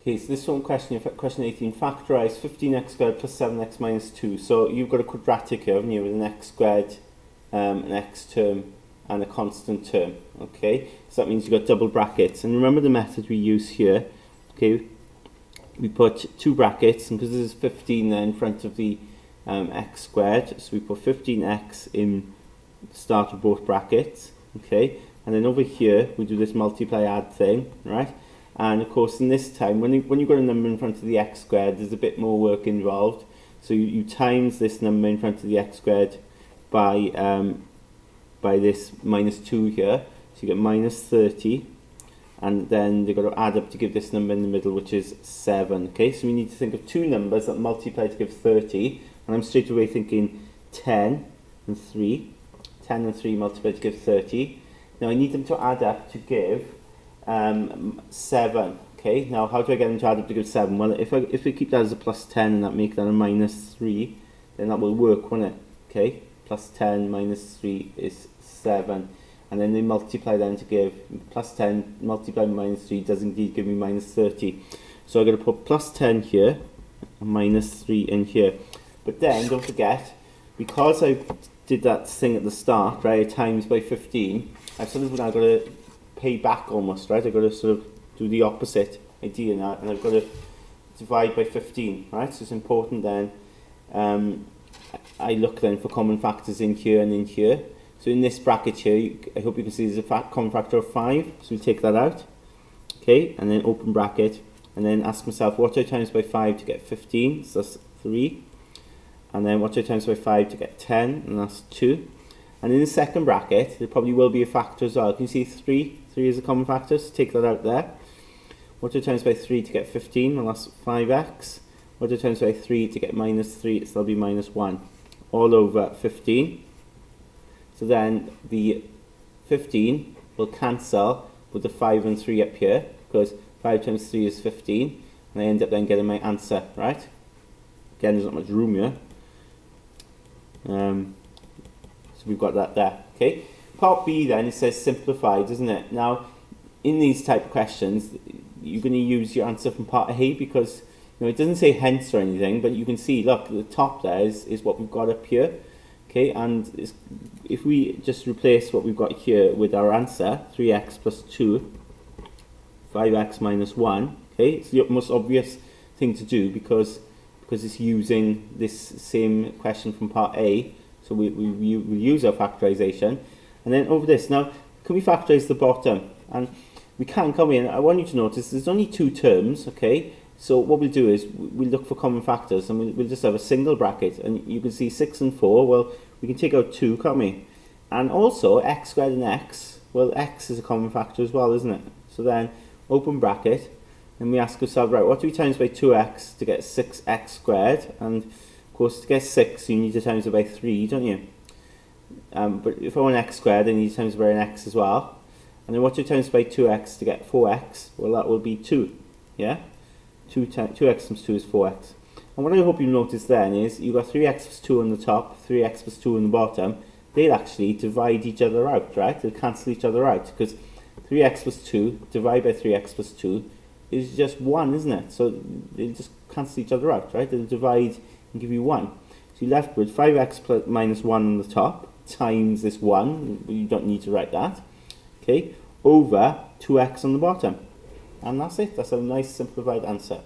Okay, so this one question 18, factorise 15x squared plus 7x minus 2. So you've got a quadratic here, haven't you, with an x squared, an x term, and a constant term. Okay, so that means you've got double brackets. And remember the method we use here. Okay, we put two brackets, and because this is 15 there in front of the x squared, so we put 15x in the start of both brackets. Okay, and then over here we do this multiply add thing, right? And of course, in this time, when you've got a number in front of the x squared, there's a bit more work involved. So you times this number in front of the x squared by this minus 2 here. So you get minus 30. And then they've got to add up to give this number in the middle, which is 7. Okay, so we need to think of two numbers that multiply to give 30. And I'm straight away thinking 10 and 3. 10 and 3 multiply to give 30. Now I need them to add up to give 7. Okay, now how do I get them to add up to give 7? Well, if we keep that as a plus 10 and that make that a minus 3, then that will work, won't it? Okay, plus 10 minus 3 is 7. And then they multiply then to give plus 10 multiplied by minus 3 does indeed give me minus 30. So I'm going to put plus 10 here and minus 3 in here. But then don't forget, because I did that thing at the start, right, times by 15, I've sort of now got to pay back almost, right? I've got to sort of do the opposite idea now, and I've got to divide by 15, right? So it's important then, I look then for common factors in here and in here. So in this bracket here, I hope you can see there's a common factor of 5, so we take that out, okay, and then open bracket, and then ask myself, what do I times by 5 to get 15, so that's 3, and then what do I times by 5 to get 10, and that's 2. And in the second bracket, there probably will be a factor as well. Can you see 3? 3 is a common factor, so take that out there. What do I times by 3 to get 15? Well, that's 5x. What do I times by 3 to get minus 3? So that'll be minus 1. All over 15. So then the 15 will cancel with the 5 and 3 up here, because 5 times 3 is 15. And I end up then getting my answer, right? Again, there's not much room here. So we've got that there, okay? Part B then, it says simplified, isn't it? Now, in these type of questions, you're going to use your answer from part A because, you know, it doesn't say hence or anything, but you can see, look, the top there is what we've got up here, okay? And if we just replace what we've got here with our answer, 3x plus 2, 5x minus 1, okay? It's the most obvious thing to do because it's using this same question from part A. So we'll use our factorization. And then over this, now, can we factorize the bottom? And we can't come in. I want you to notice there's only two terms, okay? So what we'll do is we'll look for common factors and we'll just have a single bracket. And you can see 6 and 4, well, we can take out 2, can't we? And also, x squared and x, well, x is a common factor as well, isn't it? So then, open bracket, and we ask ourselves, right, what do we times by 2x to get 6x squared? And of course, to get 6, you need to times it by 3, don't you? But if I want x squared, then you need to times it by an x as well. And then what do you times by 2x to get 4x? Well, that will be 2, yeah? 2x times 2 is 4x. And what I hope you notice then is you've got 3x plus 2 on the top, 3x plus 2 on the bottom. They'll actually divide each other out, right? They'll cancel each other out because 3x plus 2 divided by 3x plus 2 is just 1, isn't it? So they'll just cancel each other out, right? They'll divide and give you 1. So you're left with 5x plus minus 1 on the top times this 1. You don't need to write that. Okay, over 2x on the bottom. And that's it. That's a nice simplified answer.